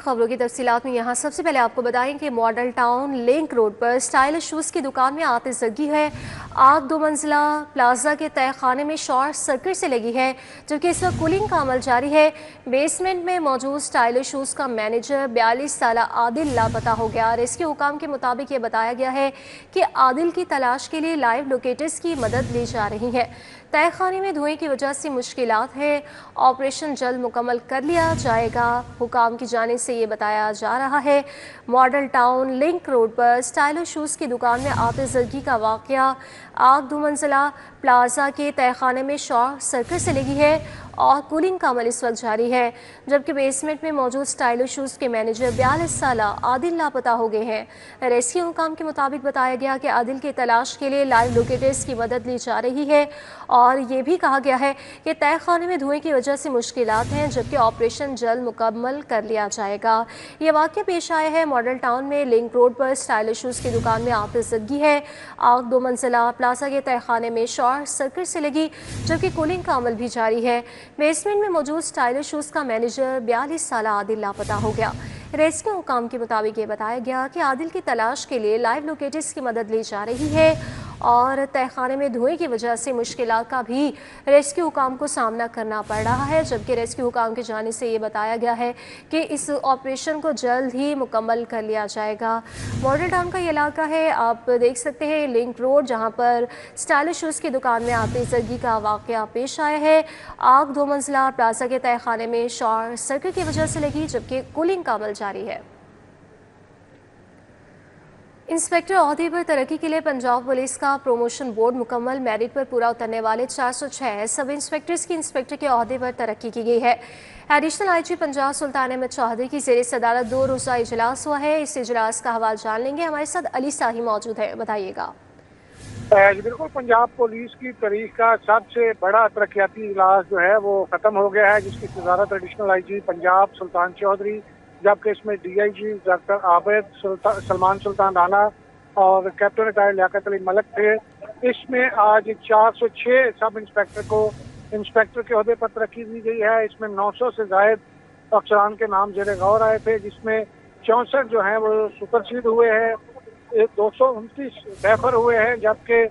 खबरों की तफसीलात में यहाँ सबसे पहले आपको बताएं कि मॉडल टाउन लिंक रोड पर स्टाइलिश शूज़ की दुकान में आतिशबाजी है। आग 2 मंजिला प्लाजा के तहखाने में शॉर्ट सर्किट से लगी है, जबकि इस वक्त कूलिंग का अमल जारी है। बेसमेंट में मौजूद स्टाइलिश शूज़ का मैनेजर 42 साला आदिल लापता हो गया। रेस्क्यू हुकाम के मुताबिक ये बताया गया है कि आदिल की तलाश के लिए लाइव लोकेटर्स की मदद ली जा रही है। तहखाने में धुएं की वजह से मुश्किलात है। ऑपरेशन जल्द मुकम्मल कर लिया जाएगा। हुकाम की जानिब से ये बताया जा रहा है। मॉडल टाउन लिंक रोड पर स्टाइलिश शूज़ की दुकान में आतिशबाजी का वाक़या। आग 2 मंजिला प्लाजा के तहखाने में शॉर्ट सर्किट से लगी है और कूलिंग का अमल इस वक्त जारी है, जबकि बेसमेंट में मौजूद स्टाइलिश शूज़ के मैनेजर 42 साला आदिल लापता हो गए हैं। रेस्क्यू हुकाम के मुताबिक बताया गया कि आदिल की तलाश के लिए लाइव लोकेटर्स की मदद ली जा रही है और ये भी कहा गया है कि तहखाने में धुएं की वजह से मुश्किलात हैं, जबकि ऑपरेशन जल्द मुकम्मल कर लिया जाएगा। ये वाक़या पेश आया है मॉडल टाउन में लिंक रोड पर स्टाइलिश शूज़ की दुकान में आतिशबाजी है। आग 2 मंजिला प्लाजा के तहखाने में शॉर्ट सर्किट से लगी, जबकि कूलिंग का अमल भी जारी है। बेसमेंट में मौजूद स्टाइलिश शूज़ का मैनेजर 42 साला आदिल लापता हो गया। रेस्क्यू हुकाम के मुताबिक ये बताया गया कि आदिल की तलाश के लिए लाइव लोकेटर्स की मदद ली जा रही है और तहखाने में धुएं की वजह से मुश्किलात का भी रेस्क्यू हुकाम को सामना करना पड़ रहा है, जबकि रेस्क्यू हुकाम की जानिब से ये बताया गया है कि इस ऑपरेशन को जल्द ही मुकम्मल कर लिया जाएगा। मॉडल टाउन का ये इलाका है, आप देख सकते हैं लिंक रोड, जहाँ पर स्टाइलिश शूज़ की दुकान में आतिशबाजी का वाक़या पेश आया है। आग 2 मंजिला प्लाजा के तहखाने में शॉर्ट सर्किट की वजह से लगी, जबकि कूलिंग का अमल जारी है। इंस्पेक्टर ओहदे पर तरक्की के लिए पंजाब पुलिस का प्रमोशन बोर्ड मुकम्मल मेरिट पर पूरा उतरने वाले 406 सब इंस्पेक्टर्स की इंस्पेक्टर के ओहदे पर तरक्की की गई है। एडिशनल आईजी पंजाब सुल्तान अहमद चौधरी की ज़ेर सदारत 2 रोज़ा इजलास हुआ है। इस इजलास का हवाला जान लेंगे, हमारे साथ अली साही मौजूद है, बताइएगा। बिल्कुल, पंजाब पुलिस की तारीख का सबसे बड़ा तरक्याती इजलास जो है वो खत्म हो गया है, जिसकी सदारत एडिशनल आईजी पंजाब सुल्तान चौधरी, जबकि इसमें डीआईजी डॉक्टर आबिद सलमान सुल्तान राना और कैप्टन रिटायर्ड लियाकत अली मलिक थे। इसमें आज 406 सब इंस्पेक्टर को इंस्पेक्टर के ओहदे पर तरक्की दी गई है। इसमें 900 से जायद अफसरान के नाम जेरे गौर आए थे, जिसमें 64 जो हैं वो सुपरसीड हुए हैं, 229 बेफर हुए हैं, जबकि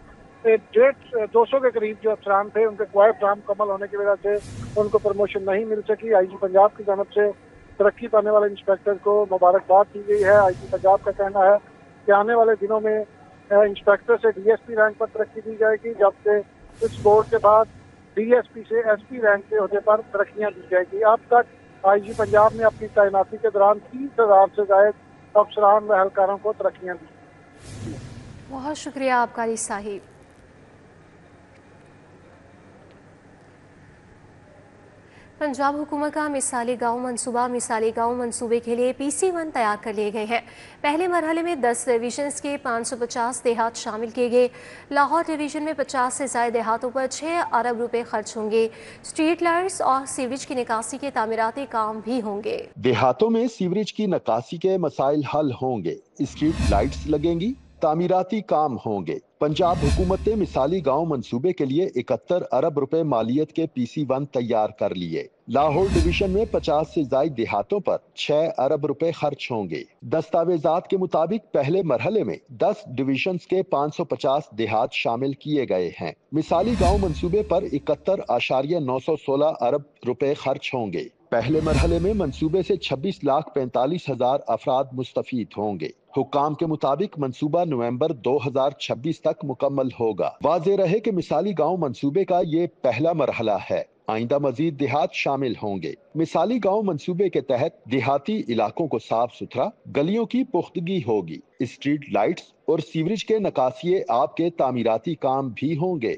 200 के करीब जो अफसरान थे उनके क्वाइट नाम मुकम्मल होने की वजह से उनको प्रमोशन नहीं मिल सकी। आईजी पंजाब की जानब से तरक्की पाने वाले इंस्पेक्टर को मुबारकबाद दी गई है। आईजी पंजाब का कहना है कि आने वाले दिनों में इंस्पेक्टर से डीएसपी रैंक पर तरक्की दी जाएगी, जबकि इस बोर्ड के बाद डीएसपी से एसपी रैंक के ओहदे पर तरक्कियां दी जाएगी। अब तक आईजी पंजाब ने अपनी तैनाती के दौरान 30,000 से जायद अफसरान व एहलकारों को तरक्कियां दी। बहुत शुक्रिया आपका अली साहिब। पंजाब हुकूमत का मिसाली गांव मंसूबा मिसाली गांव मंसूबे के लिए PC1 तैयार कर लिए गए हैं। पहले मरहले में 10 डिवीजन्स के 550 देहात शामिल किए गए। लाहौर डिवीजन में 50 से ज़ायद देहातों पर 6 अरब रुपए खर्च होंगे। स्ट्रीट लाइट्स और सीवरेज की निकासी के तामीराती काम भी होंगे। देहातों में सीवरेज की निकासी के मसाइल हल होंगे, स्ट्रीट लाइट्स लगेंगी, तामीराती काम होंगे। पंजाब हुकूमत ने मिसाली गांव मंसूबे के लिए 71 अरब रुपए मालियत के PC1 तैयार कर लिए। लाहौर डिवीजन में 50 से ज्यादा देहातों पर 6 अरब रुपए खर्च होंगे। दस्तावेजात के मुताबिक पहले मरहले में 10 डिवीजन्स के 550 देहात शामिल किए गए हैं। मिसाली गांव मंसूबे पर 71.916 अरब रुपए खर्च होंगे। पहले मरहले में मंसूबे से 26,45,000 अफराद मुस्तफीद होंगे। हुक्काम के मुताबिक मंसूबा नवंबर 2026 तक मुकम्मल होगा। वाज़ेह रहे कि मिसाली गांव मंसूबे का ये पहला मरहला है, आइंदा मजीद देहात शामिल होंगे। मिसाली गांव मंसूबे के तहत देहाती इलाकों को साफ सुथरा, गलियों की पुख्तगी होगी। स्ट्रीट लाइट्स और सीवरेज के नकासिए आब के तामीराती काम भी होंगे।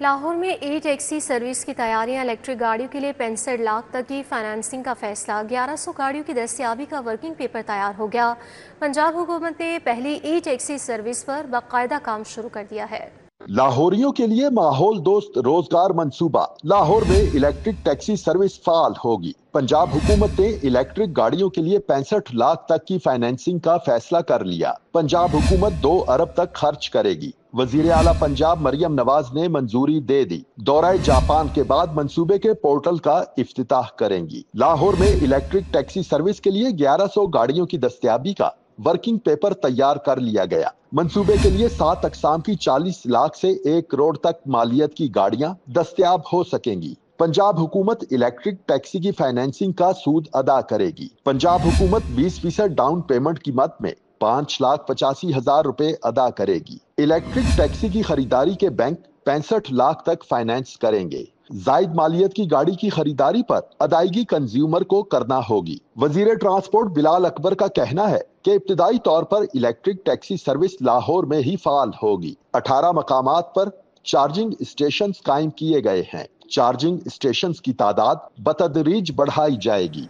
लाहौर में ई टैक्सी सर्विस की तैयारियां। इलेक्ट्रिक गाड़ियों के लिए 65 लाख तक की फाइनेंसिंग का फैसला। 1100 गाड़ियों की दस्तियाबी का वर्किंग पेपर तैयार हो गया। पंजाब हुकूमत ने पहली ई टैक्सी सर्विस पर बाकायदा काम शुरू कर दिया है। लाहौरियों के लिए माहौल दोस्त रोजगार मंसूबा। लाहौर में इलेक्ट्रिक टैक्सी सर्विस फाल होगी। पंजाब हुकूमत ने इलेक्ट्रिक गाड़ियों के लिए 65 लाख तक की फाइनेंसिंग का फैसला कर लिया। पंजाब हुकूमत 2 अरब तक खर्च करेगी। वजीर आला पंजाब मरियम नवाज ने मंजूरी दे दी। दौरा जापान के बाद मंसूबे के पोर्टल का इफ्तिताह करेंगी। लाहौर में इलेक्ट्रिक टैक्सी सर्विस के लिए 1100 गाड़ियों की दस्तयाबी का वर्किंग पेपर तैयार कर लिया गया। मंसूबे के लिए 7 अक़साम की 40 लाख से 1 करोड़ तक मालियत की गाड़ियां दस्तयाब हो सकेंगी। पंजाब हुकूमत इलेक्ट्रिक टैक्सी की फाइनेंसिंग का सूद अदा करेगी। पंजाब हुकूमत 20% डाउन पेमेंट की मद में 5,85,000 रुपए अदा करेगी। इलेक्ट्रिक टैक्सी की खरीदारी के बैंक 65 लाख तक फाइनेंस करेंगे। जायद मालियत की गाड़ी की खरीदारी पर अदायगी कंज्यूमर को करना होगी। वजीर ट्रांसपोर्ट बिलाल अकबर का कहना है कि इब्तिदाई तौर पर इलेक्ट्रिक टैक्सी सर्विस लाहौर में ही फाल होगी। 18 मकामात पर चार्जिंग स्टेशन कायम किए गए हैं। चार्जिंग स्टेशन की तादाद बतदरीज बढ़ाई जाएगी।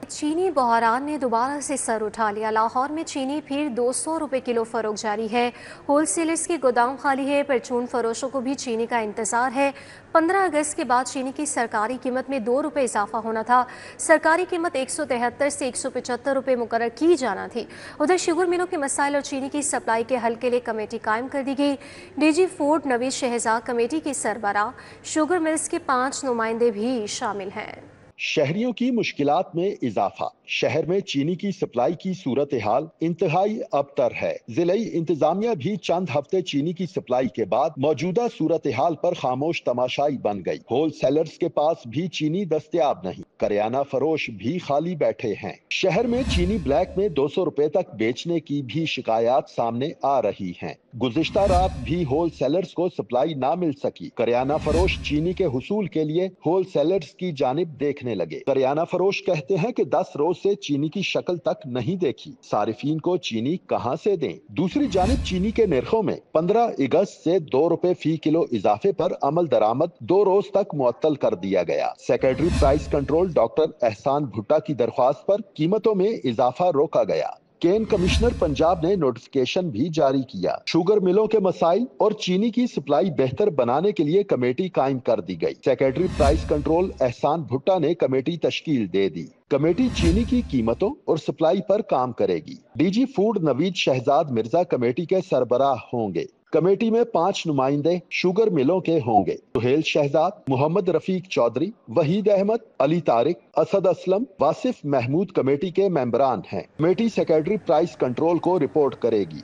चीनी बहरान ने दोबारा से सर उठा लिया। लाहौर में चीनी फिर 200 रुपए किलो फरोख्त जारी है। होलसेलर्स की गोदाम खाली है। परचून फरोशों को भी चीनी का इंतजार है। 15 अगस्त के बाद चीनी की सरकारी कीमत में 2 रुपए इजाफा होना था। सरकारी कीमत 173 से 175 रुपए मुकर्रर की जाना थी। उधर शुगर मिलों के मसाइल और चीनी की सप्लाई के हल के लिए कमेटी कायम कर दी गई। DG food Naveed Shahzad committee के सरबराह, शुगर मिल्स के 5 नुमाइंदे भी शामिल हैं। शहरियों की मुश्किलात में इजाफा। शहर में चीनी की सप्लाई की सूरत हाल इंतहाई अबतर है। जिलाई इंतजामिया भी चंद हफ्ते चीनी की सप्लाई के बाद मौजूदा सूरत हाल पर खामोश तमाशाई बन गई। होल सेलर्स के पास भी चीनी दस्तयाब नहीं। करियाना फरोश भी खाली बैठे हैं। शहर में चीनी ब्लैक में 200 रुपए तक बेचने की भी शिकायत सामने आ रही हैं। गुज़िश्ता रात भी होल सेलर्स को सप्लाई ना मिल सकी। करियाना फरोश चीनी के हुसूल के लिए होल सेलर्स की जानिब देखने लगे। करियाना फरोश कहते हैं कि 10 रोज से चीनी की शक्ल तक नहीं देखी। सारिफीन को चीनी कहां से दें? दूसरी जानिब चीनी के निर्खों में 15 अगस्त से 2 रुपए फी किलो इजाफे पर अमल दरामद 2 रोज तक मुअत्तल कर दिया गया। सेक्रेटरी प्राइस कंट्रोल डॉक्टर एहसान भुट्टा की दरख्वास्त पर कीमतों में इजाफा रोका गया। केन कमिश्नर पंजाब ने नोटिफिकेशन भी जारी किया। शुगर मिलों के मसाइल और चीनी की सप्लाई बेहतर बनाने के लिए कमेटी कायम कर दी गई। सेक्रेटरी प्राइस कंट्रोल एहसान भुट्टा ने कमेटी तश्कील दे दी। कमेटी चीनी की कीमतों और सप्लाई पर काम करेगी। DG food Naveed Shahzad Mirza committee के सरबराह होंगे। कमेटी में 5 नुमाइंदे शुगर मिलों के होंगे। सुहेल शहजाद, मोहम्मद रफीक चौधरी, वहीद अहमद, अली तारिक, असद असलम, वासिफ महमूद कमेटी के मेंबरान हैं। कमेटी सेक्रेटरी प्राइस कंट्रोल को रिपोर्ट करेगी।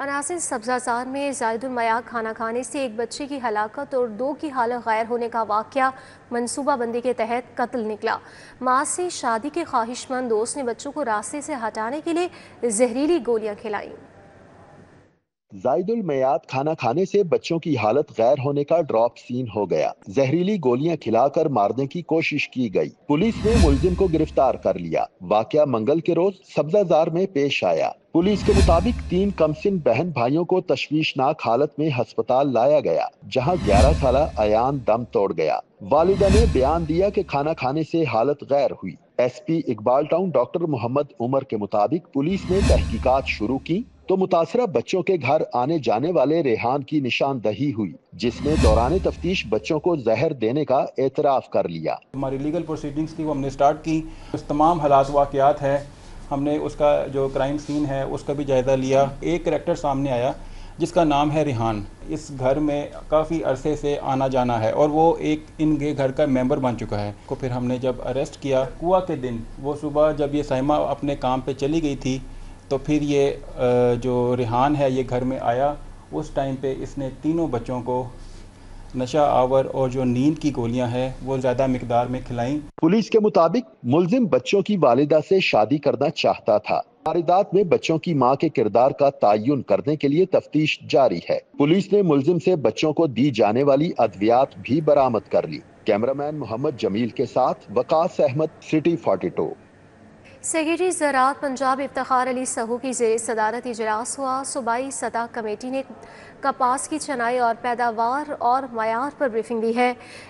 अनासिर सब्जाजार में जायदुल मयाक खाना खाने से एक बच्चे की हलाकत और 2 की हालत गैर होने का वाक़या मनसूबा बंदी के तहत कत्ल निकला। माँ से शादी के ख्वाहिशमंद दोस्त ने बच्चों को रास्ते से हटाने के लिए जहरीली गोलियां खिलाई। जायदुल मयात खाना खाने से बच्चों की हालत गैर होने का ड्रॉप सीन हो गया। जहरीली गोलियां खिलाकर मारने की कोशिश की गई। पुलिस ने मुलजिम को गिरफ्तार कर लिया। वाकया मंगल के रोज सब्जाजार में पेश आया। पुलिस के मुताबिक 3 कमसिन बहन भाइयों को तशवीशनाक हालत में अस्पताल लाया गया, जहां 11 साला अयान दम तोड़ गया। वालिदा ने बयान दिया कि खाना खाने से हालत गैर हुई। SP Iqbal Town doctor Mohammad Umar के मुताबिक पुलिस ने तहकीकात शुरू की तो मुतासरा बच्चों के घर आने जाने वाले रेहान की निशानदही हुई, जिसने दौरान तफ्तीश बच्चों को जहर देने का एतराफ कर लिया। हमारी लीगल प्रोसीडिंग्स थी वो हमने स्टार्ट की। उस तमाम हालात वाक़यात है, हमने उसका जो क्राइम सीन है उसका भी जायज़ा लिया। एक करैक्टर सामने आया जिसका नाम है रेहान। इस घर में काफ़ी अरसे से आना जाना है और वो एक इनके घर का मेंबर बन चुका है। को फिर हमने जब अरेस्ट किया कुआ के दिन, वो सुबह जब ये साइमा अपने काम पे चली गई थी तो फिर ये जो रेहान है ये घर में आया। उस टाइम पे इसने तीनों बच्चों को नशा आवर और जो नींद की गोलियां हैं वो ज़्यादा मिकदार में खिलाई। पुलिस के मुताबिक मुलजिम बच्चों की वालिदा से शादी करना चाहता था। वारदात में बच्चों की मां के किरदार का तयन करने के लिए तफ्तीश जारी है। पुलिस ने मुलजिम से बच्चों को दी जाने वाली अद्वियात भी बरामद कर ली। कैमरामैन मोहम्मद जमील के साथ वकास अहमद, सिटी 42। सेक्रेटरी ज़राअत पंजाब इफ्तिखार अली सहू की ज़ेर सदारत इजलास हुआ। सूबाई सतह कमेटी ने कपास की चनाई और पैदावार और मयार पर ब्रीफिंग दी है।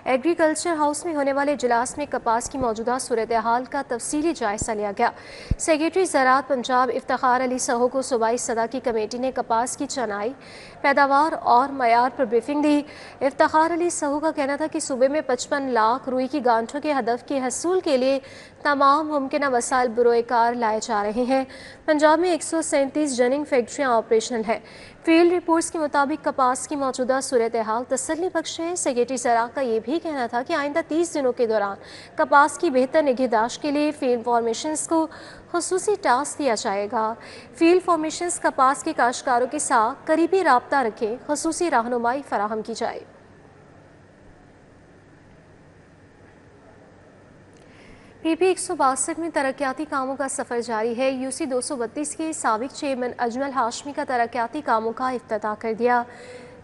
एग्रीकल्चर हाउस में होने वाले इजलास में कपास की मौजूदा सूरत हाल का तफसीली जायजा लिया गया। सेक्रेटरी ज़राअत पंजाब इफ्तिखार अली सहू को सूबाई सतह की कमेटी ने कपास की चनाई, पैदावार और मयार पर ब्रीफिंग दी। इफ्तिखार अली सहू का कहना था कि सूबे में 55 लाख रुई की गांठों के हदफ के हसूल के लिए तमाम मुमकिन वसाइल बरोए कार लाए जा रहे हैं। पंजाब में 137 जनिंग फैक्ट्रियाँ ऑपरेशनल हैं। फील्ड रिपोर्ट्स के मुताबिक कपास की मौजूदा सूरत हाल तसल्ली बख्श है। सेक्रेटरी ज़रा का ये भी कहना था कि आइंदा 30 दिनों के दौरान कपास की बेहतर निगहदाश्त के लिए फील्ड फॉर्मेशंस को खुसूसी टास्क दिया जाएगा। फील्ड फॉर्मेशंस कपास के काश्तकारों के साथ करीबी राब्ता रखें, खुसूसी रहनुमाई फराहम की जाए। PP 162 में तरक्याती कामों का सफ़र जारी है। UC 232 के साबिक चेयरमैन अजमल हाशमी का तरक्याती कामों का इफ्तिताह कर दिया।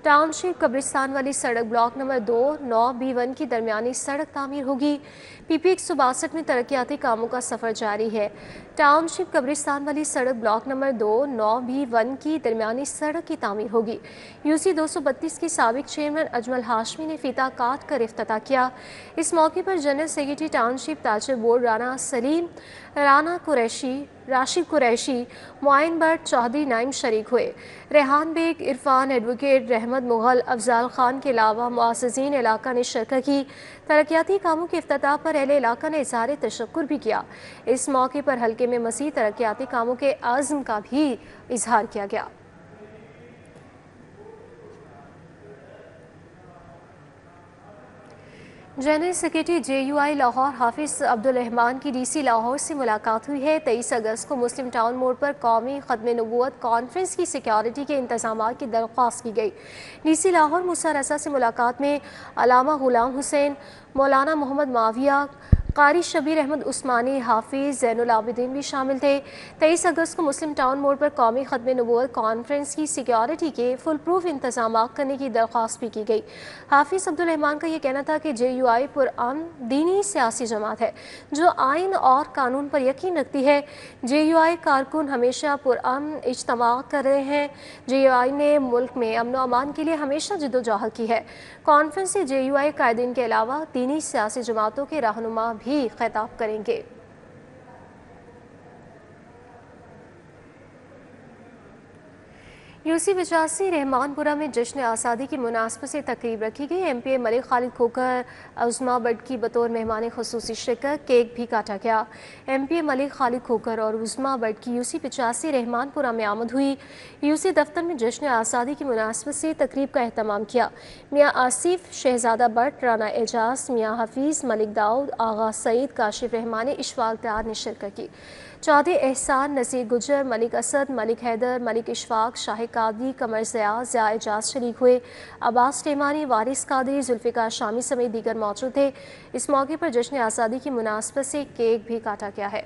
टाउनशिप कब्रिस्तान वाली सड़क ब्लॉक नंबर 2 9B1 की दरमियानी सड़क तामीर होगी। PP 162 में तरक्याती कामों का सफ़र जारी है। टाउनशिप कब्रिस्तान वाली सड़क ब्लॉक नंबर 2 9B1 की दरमियानी सड़क की तामीर होगी। UC 232 के साबिक चेयरमैन अजमल हाशमी ने फीता काट कर इफ्तिताह किया। इस मौके पर जनरल सेक्रेटरी टाउनशिप ताजर बोर्ड राना सलीम, राना कुरैशी, राशिद कुरैशी, मुआइन भट्ट, चौधरी नाइम शरीक हुए। रेहान बेग, इरफान, एडवोकेट रहमत मुगल, अफजाल खान के अलावा मुआज़्ज़ीन इलाका ने शिरकत की। तरक्याती कामों के इफ्तिताह पर अहले इलाका ने इज़हार तशक्कुर भी किया। इस मौके पर हल्के में मज़ीद तरक्याती कामों के आज़म का भी इजहार किया गया। जनरल सेक्रेटरी JUI लाहौर हाफिज़ अब्दुल रहमान की DC लाहौर से मुलाकात हुई है। 23 अगस्त को मुस्लिम टाउन मोड़ पर कौमी ख़त्म नबूवत कॉन्फ्रेंस की सिक्योरिटी के इंतजाम की दरख्वास्त की गई। DC लाहौर मूसा रज़ा से मुलाकात में अलामा गुलाम हुसैन, मौलाना मोहम्मद माविया, कारी शबीर अहमद उस्मानी, हाफिज़ ज़ैनुल आबिदीन भी शामिल थे। 23 अगस्त को मुस्लिम टाउन मोड़ पर कौमी ख़त्म नबूवत कॉन्फ्रेंस की सिक्योरिटी के फुल प्रूफ इंतजाम करने की दरख्वास्त भी की गई। हाफिज़ अब्दुल रहमान का यह कहना था कि JUI पुरअमन दीनी सियासी जमात है जो आइन और कानून पर यकीन रखती है। JUI कारकुन हमेशा पुरअमन इज्तिमा कर रहे हैं। JUI ने मुल्क में अमन व अमान के लिए हमेशा जिद्दोजहद की है। कॉन्फ्रेंस से JUI कायदीन के अलावा दीनी सियासी जमातों के रहनुमा भी खिताब करेंगे। UC 85 रहमानपुरा में जश्न आज़ादी की मुनासबत से तकरीब रखी गई। MPA मलिक खालिद खोकर, उज़मा बट की बतौर मेहमान खुसूसी शिरकत, केक भी काटा गया। MPA मलिक खालिद खोकर और उज़मा बट की UC 85 रहमानपुरा में आमद हुई। UC दफ्तर में जश्न आज़ादी की मुनासबत से तकरीब का एहतमाम किया। मियाँ आसिफ, शहजादा बट, राना एजाज, मियाँ हफीज़, मलिक दाऊद, आगा सईद, काशिफ रहमानी, इशफाक डार ने शिरकत की। चौधरी एहसान, नज़ीर गुजर, मलिक असद, मलिक हैदर, मलिक इशफाक, शाहिद कादरी, कमर ज़िया एजाज शरीक हुए। अब्बास टेमानी, वारिस कादरी, जुल्फ़िकार शामी समेत दीगर मौजूद थे। इस मौके पर जश्न आज़ादी की मुनासबत से केक भी काटा गया है।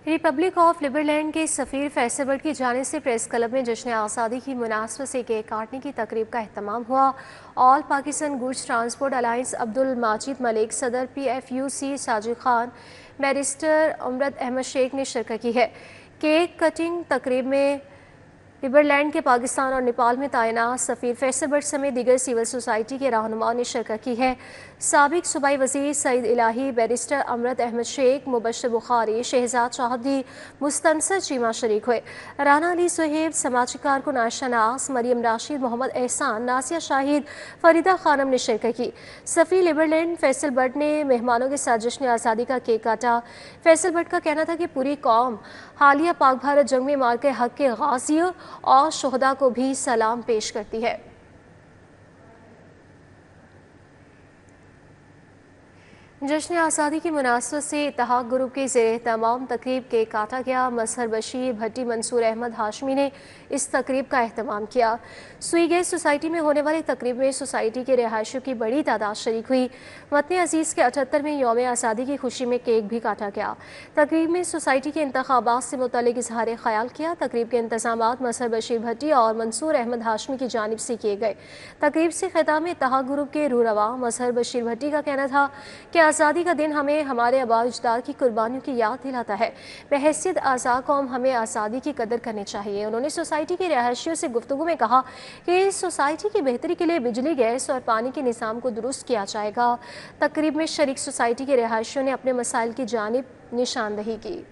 रिपब्लिक ऑफ लिबरलैंड के सफ़ीर फैसल बट की जानिब से प्रेस क्लब में जश्न आज़ादी की मुनासबत से केक काटने की तकरीब का एहतमाम हुआ। All Pakistan goods transport alliance Abdul Majid Malik, सदर PFUC साजिद खान, बैरिस्टर अमरत अहमद शेख ने शिरकत की है। केक कटिंग तकरीब में लिबरलैंड के पाकिस्तान और नेपाल में तैनात सफ़ीर फैसल बट समेत दीगर सिविल सोसाइटी के रहनुमाओं ने शिरकत की है। साबिक सूबाई वज़ीर सईद इलाही, बैरिस्टर अमरत अहमद शेख, मुबश्शिर बुखारी, शहजाद चौधरी, मुस्तनसर चीमा शरीक हुए। राना अली सुहेब, समाजी कारकुन आयशा नास, मरियम राशिद, मोहम्मद एहसान, नासिया शाहिद, फरीदा खानम ने शिरकत की। सफ़ीर लिबरलैंड फैसल बट ने मेहमानों के साथ जश्न आज़ादी का केक काटा। फैसल बट का कहना था कि पूरी कौम हालिया पाक भारत जंग में मार के हक के गाजियों और शोहदा को भी सलाम पेश करती है। जश्न आज़ादी की मुनासबत से इत्तेहाद ग्रुप के ज़ेर तमाम तकरीब केक काटा गया। मजहर बशीर भट्टी, मंसूर अहमद हाशमी ने इस तकरीब का एहतमाम किया। सुई गेट सोसाइटी में होने वाली तकरीब में सोसाइटी के रिहायशियों की बड़ी तादाद शरीक हुई। वतन अजीज़ के 78वें यौम आज़ादी की खुशी में केक भी काटा गया। तकरीब में सोसाइटी के इंतखाबात से मुतल्लिक इजहार ख्याल किया। तकरीब के इंतजामात मजहर बशीर भट्टी और मंसूर अहमद हाशमी की जानिब से किए गए। तकरीब से खिताब में इत्तेहाद ग्रुप के रूरवा मजहर बशीर भट्टी का कहना था कि آزادی کا دن ہمیں ہمارے آباء و اجداد کی قربانیوں کی یاد دلاتا ہے۔ بحیثیت آزاد قوم ہمیں آزادی کی قدر کرنی چاہیے۔ انہوں نے سوسائٹی کے رہائشیوں سے گفتگو میں کہا کہ سوسائٹی کی بہتری کے لیے بجلی، گیس اور پانی کے نظام کو درست کیا جائے گا۔ تقریب میں شریک سوسائٹی کے رہائشیوں نے اپنے مسائل کی جانب نشاندہی کی۔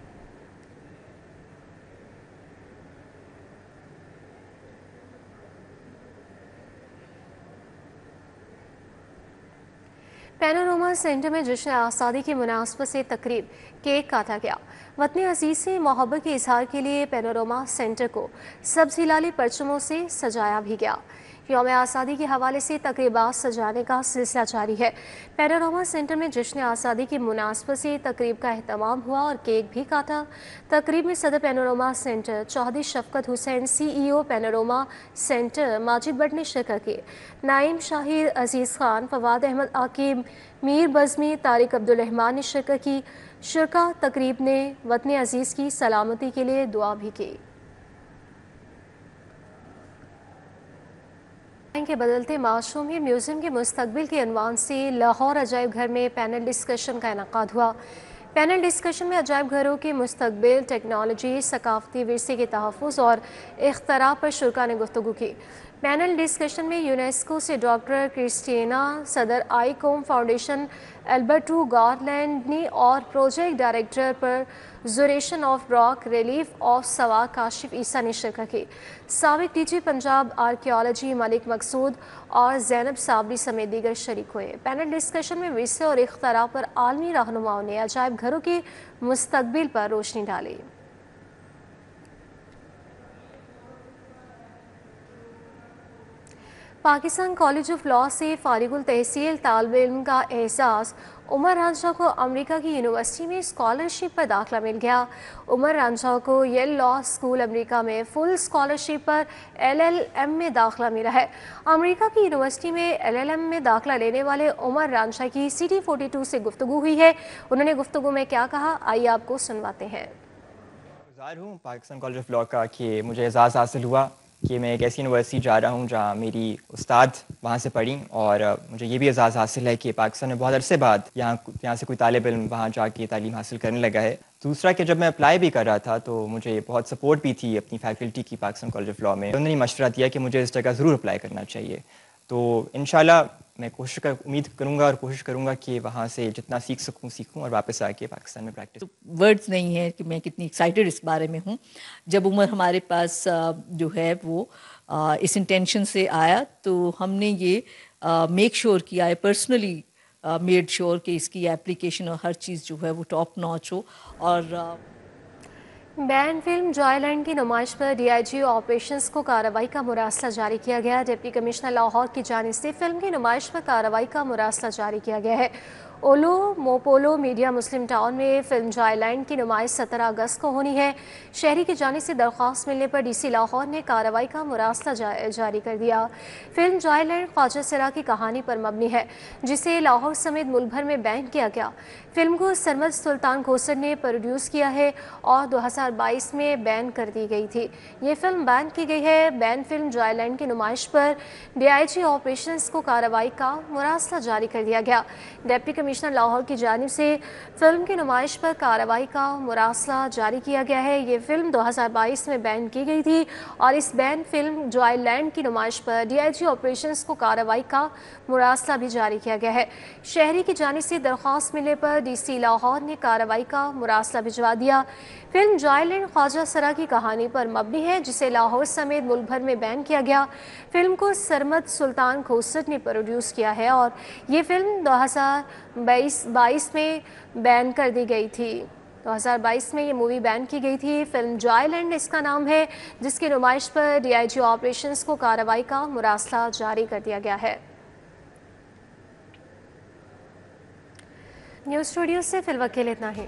پینورما سینٹر میں جشن آزادی کی مناسبت سے تقریب، کیک کاٹا گیا۔ وطن عزیز سے محبت کے اظہار کے لیے پینورما سینٹر کو سبزی لالی پرچموں سے سجایا بھی گیا۔ یوم آزادی کے حوالے سے تقریبات سجانے کا سلسلہ جاری ہے۔ پینورما سینٹر میں جشن آزادی کی مناسبت سے تقریب کا اہتمام ہوا اور کیک بھی کاٹا۔ تقریب میں صدر پینورما سینٹر چوہدری شفقت حسین، CEO panorama centre Majid but نے شرکت کی۔ نعیم شاہد، عزیز خان، فواد احمد عاقب، میر بزمی، طارق عبدالرحمان نے شرکت کی۔ شرکا تقریب نے وطن عزیز کی سلامتی کے لیے دعا بھی کی۔ کے بدلتے معاشروں میں میوزیم کے مستقبل کے عنوان سے لاہور عجائب گھر میں پینل ڈسکشن کا انعقاد ہوا۔ پینل ڈسکشن میں عجائب گھروں کے مستقبل، ٹیکنالوجی، ثقافتی ورثے کے تحفظ اور اختراع پر شرکا نے گفتگو کی۔ پینل ڈسکشن میں یونیسکو سے ڈاکٹر کرسٹینا، صدر ICOM foundation Alberto Garlandini اور project director preservation of rock relief of سوا کاشف عیسیٰ نے شرکت کی۔ سابق DG پنجاب آرکیالوجی ملک مقصود اور زینب صابری سمیت دیگر شریک ہوئے۔ پینل ڈسکشن میں ورثے اور اختراع پر عالمی رہنماؤں نے عجائب گھروں کے مستقبل پر روشنی ڈالی۔ پاکستان کالج آف لاء سے فارغ التحصیل طالب علم کا اعزاز، عمر رانجھا کو امریکہ کی یونیورسٹی میں اسکالرشپ پر داخلہ مل گیا۔ عمر رانجھا کو یل لاء اسکول امریکہ میں فل اسکالرشپ پر LLM میں داخلہ ملا ہے۔ امریکہ کی یونیورسٹی میں LLM میں داخلہ لینے والے عمر رانجھا کی CT 42 سے گفتگو ہوئی ہے۔ انہوں نے گفتگو میں کیا کہا، آئیے آپ کو سنواتے ہیں۔ گزار ہوں پاکستان کالج آف لاء کا کہ مجھے اعزاز حاصل ہوا کہ میں ایک ایسی یونیورسٹی جا رہا ہوں جہاں میری استاد وہاں سے پڑھی، اور مجھے یہ بھی اعزاز حاصل ہے کہ پاکستان میں بہت عرصے بعد یہاں سے کوئی طالب علم وہاں جا کے تعلیم حاصل کرنے لگا ہے۔ دوسرا کہ جب میں اپلائی بھی کر رہا تھا تو مجھے بہت سپورٹ بھی تھی اپنی فیکلٹی کی پاکستان کالج آف لاء میں۔ انہوں نے مشورہ دیا کہ مجھے اس جگہ ضرور اپلائی کرنا چاہیے، تو انشاءاللہ میں امید کروں گا اور کوشش کروں گا کہ وہاں سے جتنا سیکھوں اور واپس آ کے پاکستان میں پریکٹس۔ ورڈز نہیں ہے کہ میں کتنی ایکسائٹڈ اس بارے میں ہوں۔ جب عمر ہمارے پاس جو ہے وہ اس انٹینشن سے آیا تو ہم نے یہ میک شور کیا ہے، پرسنلی میڈ شور کہ اس کی اپلیکیشن اور ہر چیز جو ہے وہ ٹاپ ناچ ہو۔ اور بین فلم جوائے لینڈ کی نمائش پر DIG آپریشنز کو کارروائی کا مراسلہ جاری کیا گیا۔ ڈپٹی کمشنر لاہور کی جانب سے فلم کی نمائش پر کارروائی کا مراسلہ جاری کیا گیا ہے۔ اولو موپولو میڈیا مسلم ٹاؤن میں فلم جوائے لینڈ کی نمائش 17 اگست کو ہونی ہے۔ شہری کی جانب سے درخواست ملنے پر DC لاہور نے کارروائی کا مراسلہ جاری کر دیا۔ فلم جوائے لینڈ خواجہ سرا کی کہانی پر مبنی ہے، جسے لاہور سمیت ملک بھر میں بین کیا گیا۔ فلم کو سرمد سلطان کھوسر نے پروڈیوس کیا ہے اور 2022 میں بین کر دی گئی تھی۔ یہ فلم بین کی گئی ہے۔ بین فلم جوائے لینڈ کی نمائش پر DIG آپریشنز کو کارروائی کا مراسلہ جاری کر دیا گیا۔ ڈپٹی کمشنر لاہور کی جانب سے فلم کی نمائش پر کارروائی کا مراسلہ جاری کیا گیا ہے۔ یہ فلم 2022 میں بین کی گئی تھی اور اس بین فلم جوائے لینڈ کی نمائش پر DIG آپریشنز کو کارروائی کا مراسلہ بھی جاری کیا گیا ہے۔ شہری کی جانب سے درخواست ملنے پر DC لاہور نے کارروائی کا مراسلہ بھجوا دیا۔ فلم جوائے لینڈ خواجہ سرا کی کہانی پر مبنی ہے، جسے لاہور سمیت ملک بھر میں بین کیا گیا۔ فلم کو سرمد سلطان کھوسر نے پروڈیوس کیا ہے اور یہ فلم 2022 میں بین کر دی گئی تھی۔ 2022 میں یہ مووی بین کی گئی تھی۔ فلم جوائے لینڈ اس کا نام ہے، جس کی نمائش پر DIG آپریشنز کو کارروائی کا مراسلہ جاری کر دیا گیا ہے۔ نیوز اسٹوڈیو سے فی الوقت اتنا ہی۔